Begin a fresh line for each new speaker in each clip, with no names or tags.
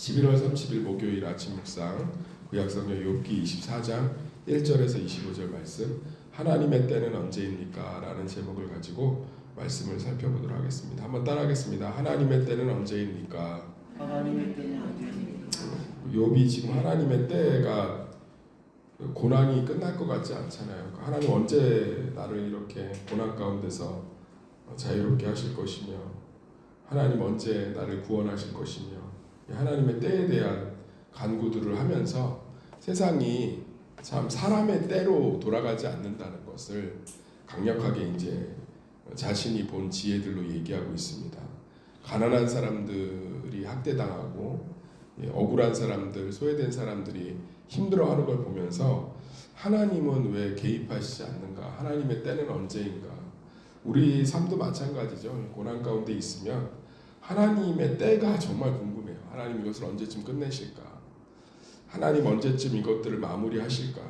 11월 30일 목요일 아침 묵상 구약성경 욥기 24장 1절에서 25절 말씀 하나님의 때는 언제입니까? 라는 제목을 가지고 말씀을 살펴보도록 하겠습니다. 한번 따라하겠습니다. 하나님의 때는 언제입니까?
하나님의 때는 언제입니까?
욥이 지금 하나님의 때가 고난이 끝날 것 같지 않잖아요. 하나님 언제 나를 이렇게 고난 가운데서 자유롭게 하실 것이며 하나님 언제 나를 구원하실 것이며 하나님의 때에 대한 간구들을 하면서 세상이 참 사람의 때로 돌아가지 않는다는 것을 강력하게 이제 자신이 본 지혜들로 얘기하고 있습니다. 가난한 사람들이 학대당하고 억울한 사람들, 소외된 사람들이 힘들어하는 걸 보면서 하나님은 왜 개입하시지 않는가? 하나님의 때는 언제인가? 우리 삶도 마찬가지죠. 고난 가운데 있으면 하나님의 때가 정말 궁금해요. 하나님 이것을 언제쯤 끝내실까? 하나님 언제쯤 이것들을 마무리하실까?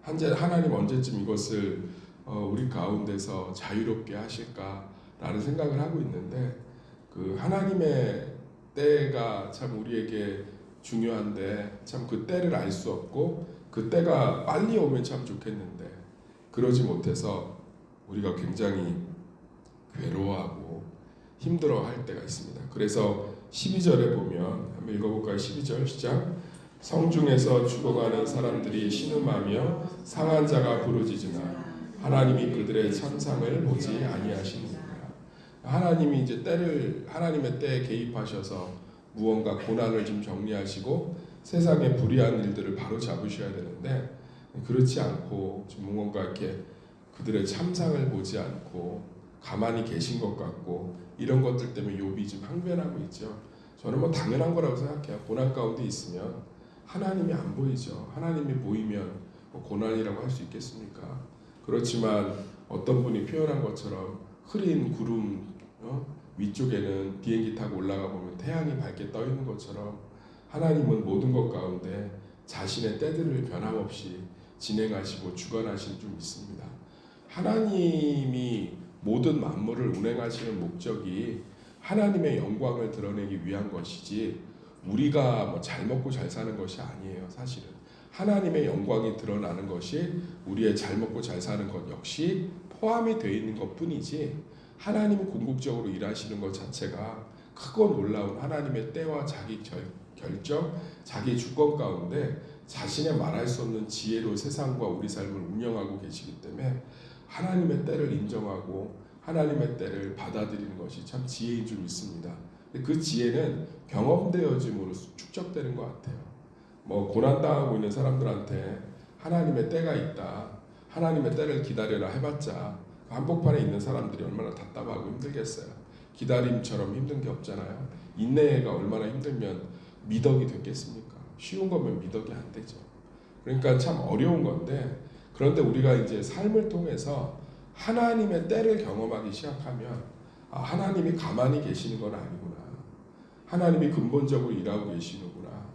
하나님 언제쯤 이것을 우리 가운데서 자유롭게 하실까? 라는 생각을 하고 있는데 그 하나님의 때가 참 우리에게 중요한데 참 그 때를 알 수 없고 그 때가 빨리 오면 참 좋겠는데 그러지 못해서 우리가 굉장히 괴로워하고 힘들어할 때가 있습니다. 그래서 12절에 보면 한번 읽어볼까요? 12절 시작. 성중에서 죽어가는 사람들이 신음하며 상한 자가 부르짖으나 하나님이 그들의 천상을 보지 아니하시느니라. 하나님이 이제 하나님의 때에 개입하셔서 무언가 고난을 좀 정리하시고 세상의 불의한 일들을 바로 잡으셔야 되는데 그렇지 않고 좀 무언가 이렇게 그들의 참상을 보지 않고 가만히 계신 것 같고 이런 것들 때문에 욥이 좀 항변하고 있죠. 저는 뭐 당연한 거라고 생각해요. 고난 가운데 있으면 하나님이 안 보이죠. 하나님이 보이면 뭐 고난이라고 할 수 있겠습니까? 그렇지만 어떤 분이 표현한 것처럼 흐린 구름 위쪽에는 비행기 타고 올라가 보면 태양이 밝게 떠 있는 것처럼 하나님은 모든 것 가운데 자신의 때들을 변함없이 진행하시고 주관하시는 좀 있습니다. 하나님이 모든 만물을 운행하시는 목적이 하나님의 영광을 드러내기 위한 것이지 우리가 뭐 잘 먹고 잘 사는 것이 아니에요. 사실은 하나님의 영광이 드러나는 것이 우리의 잘 먹고 잘 사는 것 역시 포함이 되어 있는 것뿐이지 하나님이 궁극적으로 일하시는 것 자체가 크고 놀라운 하나님의 때와 자기 결정, 자기 주권 가운데 자신의 말할 수 없는 지혜로 세상과 우리 삶을 운영하고 계시기 때문에 하나님의 때를 인정하고 하나님의 때를 받아들이는 것이 참 지혜인 줄 믿습니다. 그 지혜는 경험되어짐으로 축적되는 것 같아요. 뭐 고난당하고 있는 사람들한테 하나님의 때가 있다. 하나님의 때를 기다려라 해봤자 한복판에 있는 사람들이 얼마나 답답하고 힘들겠어요. 기다림처럼 힘든 게 없잖아요. 인내가 얼마나 힘들면 미덕이 됐겠습니까? 쉬운 거면 미덕이 안 되죠. 그러니까 참 어려운 건데 그런데 우리가 이제 삶을 통해서 하나님의 때를 경험하기 시작하면 하나님이 가만히 계시는 건 아니구나. 하나님이 근본적으로 일하고 계시는구나.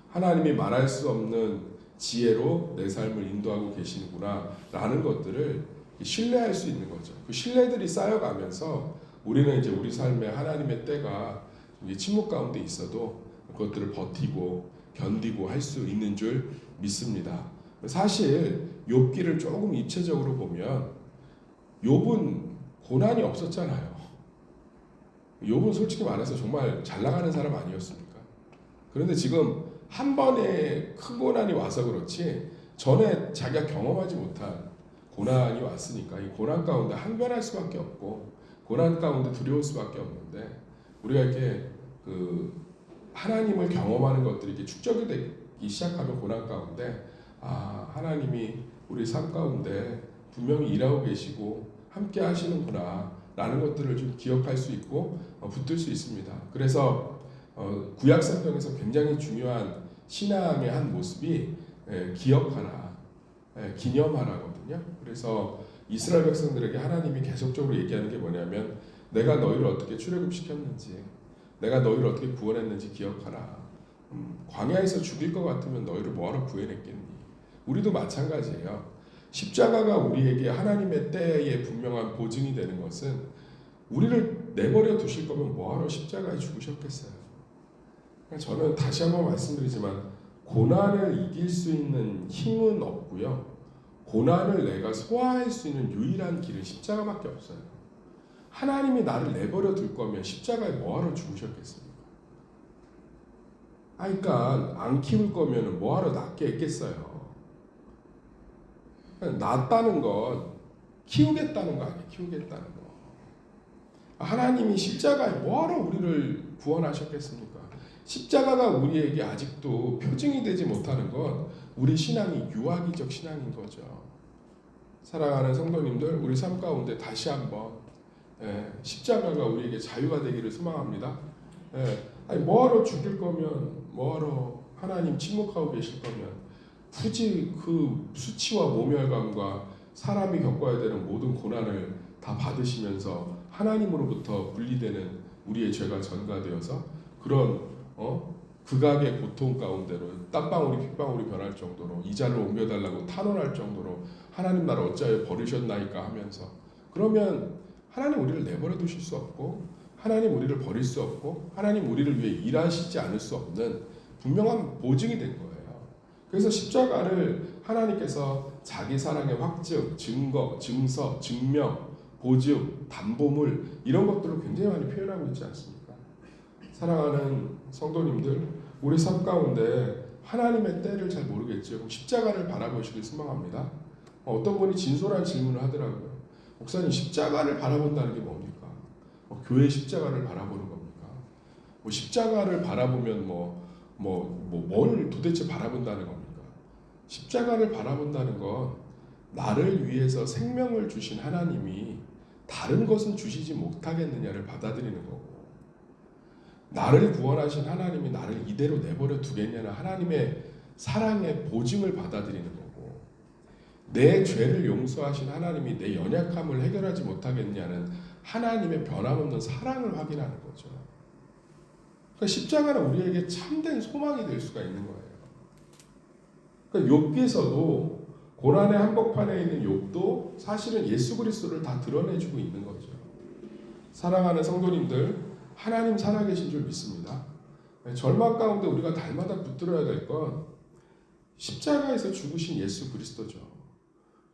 하나님이 말할 수 없는 지혜로 내 삶을 인도하고 계시는구나 라는 것들을 신뢰할 수 있는 거죠. 그 신뢰들이 쌓여가면서 우리는 이제 우리 삶에 하나님의 때가 침묵 가운데 있어도 그것들을 버티고 견디고 할 수 있는 줄 믿습니다. 사실 욥기를 조금 입체적으로 보면 욥은 고난이 없었잖아요. 욥은 솔직히 말해서 정말 잘 나가는 사람 아니었습니까? 그런데 지금 한 번에 큰 고난이 와서 그렇지 전에 자기가 경험하지 못한 고난이 왔으니까 이 고난 가운데 항변할 수밖에 없고 고난 가운데 두려울 수밖에 없는데 우리가 이렇게 하나님을 경험하는 것들이 이렇게 축적이 되기 시작하면 고난 가운데 하나님이 우리 삶 가운데 분명히 일하고 계시고 함께 하시는구나 라는 것들을 좀 기억할 수 있고 붙들 수 있습니다. 그래서 구약 성경에서 굉장히 중요한 신앙의 한 모습이 기억하라, 기념하라거든요. 그래서 이스라엘 백성들에게 하나님이 계속적으로 얘기하는 게 뭐냐면 내가 너희를 어떻게 출애굽시켰는지 내가 너희를 어떻게 구원했는지 기억하라. 광야에서 죽일 것 같으면 너희를 뭐하러 구해냈겠니? 우리도 마찬가지예요. 십자가가 우리에게 하나님의 때에 분명한 보증이 되는 것은 우리를 내버려 두실 거면 뭐하러 십자가에 죽으셨겠어요? 저는 다시 한번 말씀드리지만 고난을 이길 수 있는 힘은 없고요. 고난을 내가 소화할 수 있는 유일한 길은 십자가밖에 없어요. 하나님이 나를 내버려 둘 거면 십자가에 뭐하러 죽으셨겠습니까? 그러니까 안 키울 거면 뭐하러 낳게 했겠어요. 낳았다는 건 키우겠다는 거 아니에요. 키우겠다는 거. 하나님이 십자가에 뭐하러 우리를 구원하셨겠습니까? 십자가가 우리에게 아직도 표징이 되지 못하는 건 우리 신앙이 유아기적 신앙인 거죠. 사랑하는 성도님들, 우리 삶 가운데 다시 한번 십자가가 우리에게 자유가 되기를 소망합니다. 뭐하러 죽일 거면, 뭐하러 하나님 침묵하고 계실 거면 굳이 그 수치와 모멸감과 사람이 겪어야 되는 모든 고난을 다 받으시면서 하나님으로부터 분리되는 우리의 죄가 전가되어서 그런 극악의 고통 가운데로 땀방울이 핏방울이 변할 정도로 이자를 옮겨달라고 탄원할 정도로 하나님 나를 어찌하여 버리셨나이까 하면서, 그러면 하나님 우리를 내버려 두실 수 없고 하나님 우리를 버릴 수 없고 하나님 우리를 위해 일하시지 않을 수 없는 분명한 보증이 된 거예요. 그래서 십자가를 하나님께서 자기 사랑의 확증, 증거, 증서, 증명, 보증, 담보물 이런 것들을 굉장히 많이 표현하고 있지 않습니까? 사랑하는 성도님들, 우리 삶 가운데 하나님의 때를 잘 모르겠죠. 십자가를 바라보시길 소망합니다. 어떤 분이 진솔한 질문을 하더라고요. 목사님, 십자가를 바라본다는 게 뭡니까? 교회 십자가를 바라보는 겁니까? 십자가를 바라보면 뭘 도대체 바라본다는 겁니까? 십자가를 바라본다는 건 나를 위해서 생명을 주신 하나님이 다른 것은 주시지 못하겠느냐를 받아들이는 거고, 나를 구원하신 하나님이 나를 이대로 내버려 두겠냐는 하나님의 사랑의 보증을 받아들이는 거고, 내 죄를 용서하신 하나님이 내 연약함을 해결하지 못하겠냐는 하나님의 변함없는 사랑을 확인하는 거죠. 그러니까 십자가는 우리에게 참된 소망이 될 수가 있는 거예요. 그러니까 욥기에서도 고난의 한복판에 있는 욥도 사실은 예수 그리스도를 다 드러내주고 있는 거죠. 사랑하는 성도님들, 하나님 살아계신 줄 믿습니다. 절망 가운데 우리가 날마다 붙들어야 될 건 십자가에서 죽으신 예수 그리스도죠.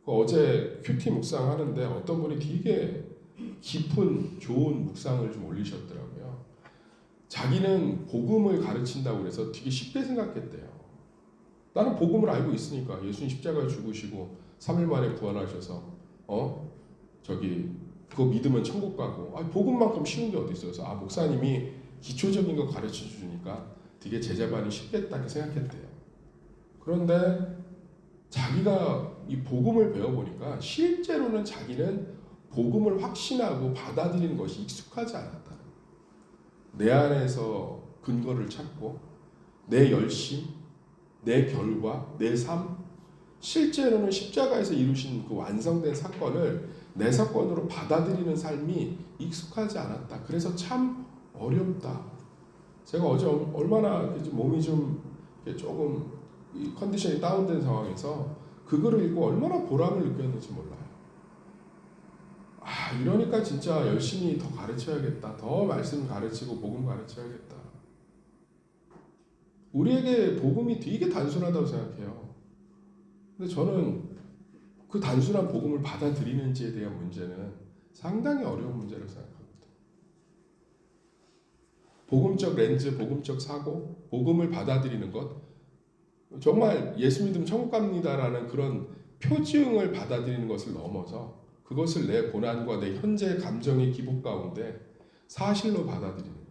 어제 큐티 묵상하는데 어떤 분이 되게 깊은 좋은 묵상을 좀 올리셨더라고요. 자기는 복음을 가르친다고 해서 되게 쉽게 생각했대요. 나는 복음을 알고 있으니까 예수님 십자가에 죽으시고 3일 만에 부활하셔서 그거 믿으면 천국 가고, 복음만큼 쉬운 게 어디 있어요. 그래서 목사님이 기초적인 거 가르쳐 주니까 되게 제자반이 쉽겠다 생각했대요. 그런데 자기가 이 복음을 배워보니까 실제로는 자기는 복음을 확신하고 받아들이는 것이 익숙하지 않았다는 거예요. 내 안에서 근거를 찾고 내 열심, 내 결과, 내 삶, 실제로는 십자가에서 이루신 그 완성된 사건을 내 사건으로 받아들이는 삶이 익숙하지 않았다. 그래서 참 어렵다. 제가 어제 얼마나 몸이 좀 조금 컨디션이 다운된 상황에서 그 글을 읽고 얼마나 보람을 느꼈는지 몰라요. 이러니까 진짜 열심히 더 가르쳐야겠다. 더 말씀 가르치고 복음 가르쳐야겠다. 우리에게 복음이 되게 단순하다고 생각해요. 근데 저는 그 단순한 복음을 받아들이는지에 대한 문제는 상당히 어려운 문제라고 생각합니다. 복음적 렌즈, 복음적 사고, 복음을 받아들이는 것, 정말 예수 믿으면 천국 갑니다라는 그런 표징을 받아들이는 것을 넘어서 그것을 내 고난과 내 현재 감정의 기복 가운데 사실로 받아들이는 것.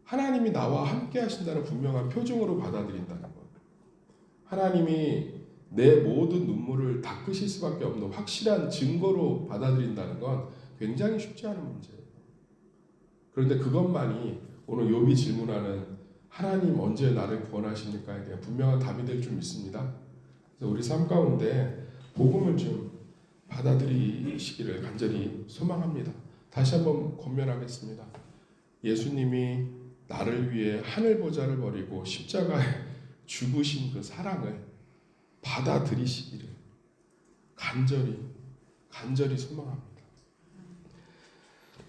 하나님이 나와 함께 하신다는 분명한 표징으로 받아들인다는 것. 하나님이 내 모든 눈물을 닦으실 수밖에 없는 확실한 증거로 받아들인다는 건 굉장히 쉽지 않은 문제예요. 그런데 그것만이 오늘 욥이 질문하는 하나님 언제 나를 구원하십니까에 대한 분명한 답이 될 줄 믿습니다. 그래서 우리 삶 가운데 복음을 좀 받아들이시기를 간절히 소망합니다. 다시 한번 권면하겠습니다. 예수님이 나를 위해 하늘 보좌를 버리고 십자가에 죽으신 그 사랑을 받아들이시기를 간절히 소망합니다.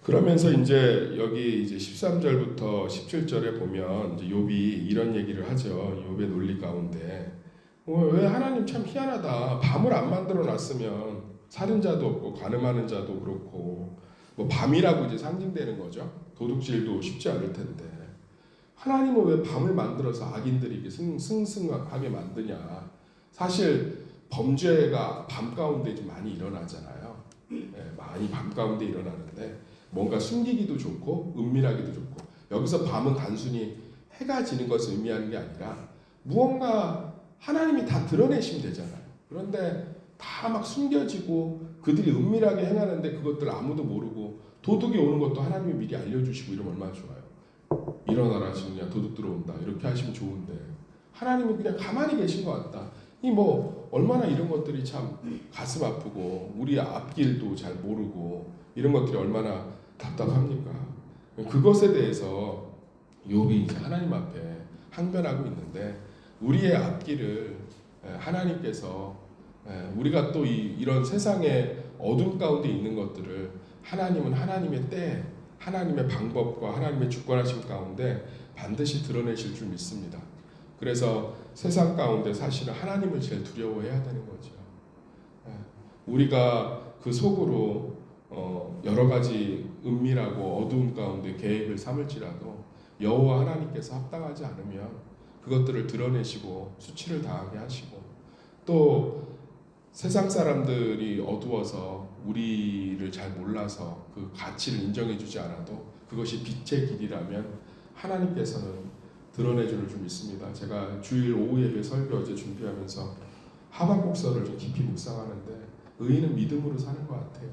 그러면서 이제 여기 이제 13절부터 17절에 보면 이제 욥이 이런 얘기를 하죠. 욥의 논리 가운데 왜 하나님 참 희한하다. 밤을 안 만들어 놨으면 살인자도 없고 가늠하는 자도 그렇고 뭐 밤이라고 이제 상징되는 거죠. 도둑질도 쉽지 않을 텐데 하나님은 왜 밤을 만들어서 악인들이 이렇게 승승하게 만드냐. 사실 범죄가 밤 가운데 좀 많이 일어나잖아요. 많이 밤 가운데 일어나는데 뭔가 숨기기도 좋고 은밀하기도 좋고 여기서 밤은 단순히 해가 지는 것을 의미하는 게 아니라 무언가 하나님이 다 드러내시면 되잖아요. 그런데 다 막 숨겨지고 그들이 은밀하게 행하는데 그것들 아무도 모르고 도둑이 오는 것도 하나님이 미리 알려주시고 이러면 얼마나 좋아요. 일어나라 지금 야 도둑 들어온다 이렇게 하시면 좋은데 하나님은 그냥 가만히 계신 것 같다. 이 뭐 얼마나 이런 것들이 참 가슴 아프고 우리 앞길도 잘 모르고 이런 것들이 얼마나 답답합니까? 그것에 대해서 욥이 이제 하나님 앞에 항변하고 있는데 우리의 앞길을 하나님께서 우리가 또 이런 세상의 어둠 가운데 있는 것들을 하나님은 하나님의 때 하나님의 방법과 하나님의 주권하심 가운데 반드시 드러내실 줄 믿습니다. 그래서 세상 가운데 사실은 하나님을 제일 두려워해야 되는 거죠. 우리가 그 속으로 여러 가지 은밀하고 어두운 가운데 계획을 삼을지라도 여호와 하나님께서 합당하지 않으면 그것들을 드러내시고 수치를 당하게 하시고 또 세상 사람들이 어두워서 우리를 잘 몰라서 그 가치를 인정해주지 않아도 그것이 빛의 길이라면 하나님께서는 드러내줄 줄 믿습니다. 제가 주일 오후 예배 설교 어제 준비하면서 하박국서를 좀 깊이 묵상하는데 의인은 믿음으로 사는 것 같아요.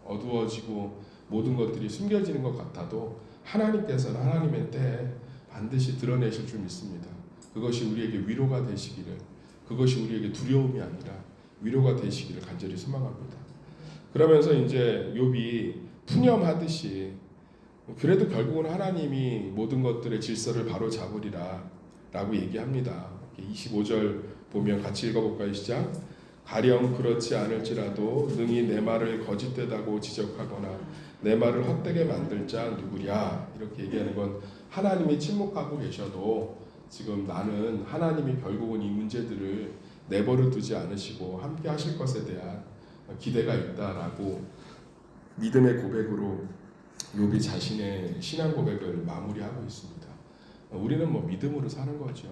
어두워지고 모든 것들이 숨겨지는 것 같아도 하나님께서는 하나님의 때에 반드시 드러내실 줄 믿습니다. 그것이 우리에게 위로가 되시기를 그것이 우리에게 두려움이 아니라 위로가 되시기를 간절히 소망합니다. 그러면서 이제 욥이 푸념하듯이 그래도 결국은 하나님이 모든 것들의 질서를 바로 잡으리라 라고 얘기합니다. 25절 보면 같이 읽어볼까요? 시작. 가령 그렇지 않을지라도 능히 내 말을 거짓되다고 지적하거나 내 말을 헛되게 만들 자 누구랴 이렇게 얘기하는 건 하나님이 침묵하고 계셔도 지금 나는 하나님이 결국은 이 문제들을 내버려 두지 않으시고 함께 하실 것에 대한 기대가 있다라고 믿음의 고백으로 욥이 자신의 신앙 고백을 마무리하고 있습니다. 우리는 뭐 믿음으로 사는 거죠.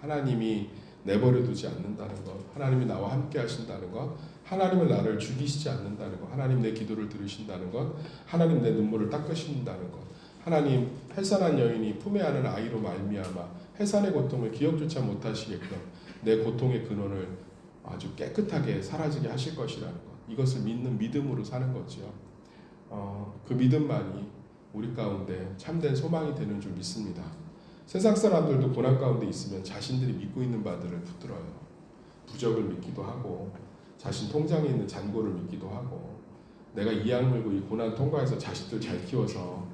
하나님이 내버려 두지 않는다는 것, 하나님이 나와 함께 하신다는 것, 하나님은 나를 죽이시지 않는다는 것, 하나님 내 기도를 들으신다는 것, 하나님 내 눈물을 닦으신다는 것, 하나님 해산한 여인이 품에 안은 아이로 말미암아 해산의 고통을 기억조차 못하시게끔 내 고통의 근원을 아주 깨끗하게 사라지게 하실 것이라는 것, 이것을 믿는 믿음으로 사는 거죠. 그 믿음만이 우리 가운데 참된 소망이 되는 줄 믿습니다. 세상 사람들도 고난 가운데 있으면 자신들이 믿고 있는 바들을 붙들어요. 부적을 믿기도 하고 자신 통장에 있는 잔고를 믿기도 하고 내가 이 악물고 이 고난 통과해서 자식들 잘 키워서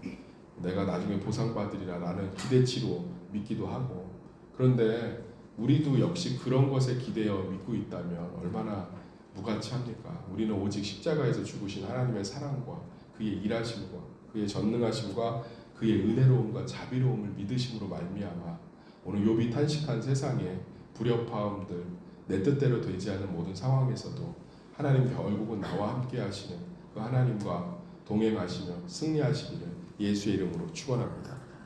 내가 나중에 보상받으리라 라는 기대치로 믿기도 하고 그런데 우리도 역시 그런 것에 기대어 믿고 있다면 얼마나 무가치합니까? 우리는 오직 십자가에서 죽으신 하나님의 사랑과 그의 일하심과 그의 전능하심과 그의 은혜로움과 자비로움을 믿으심으로 말미암아 오늘 욥이 탄식한 세상에 불협화음들 내 뜻대로 되지 않은 모든 상황에서도 하나님 결국은 나와 함께 하시는 그 하나님과 동행하시며 승리하시기를 예수의 이름으로 축원합니다.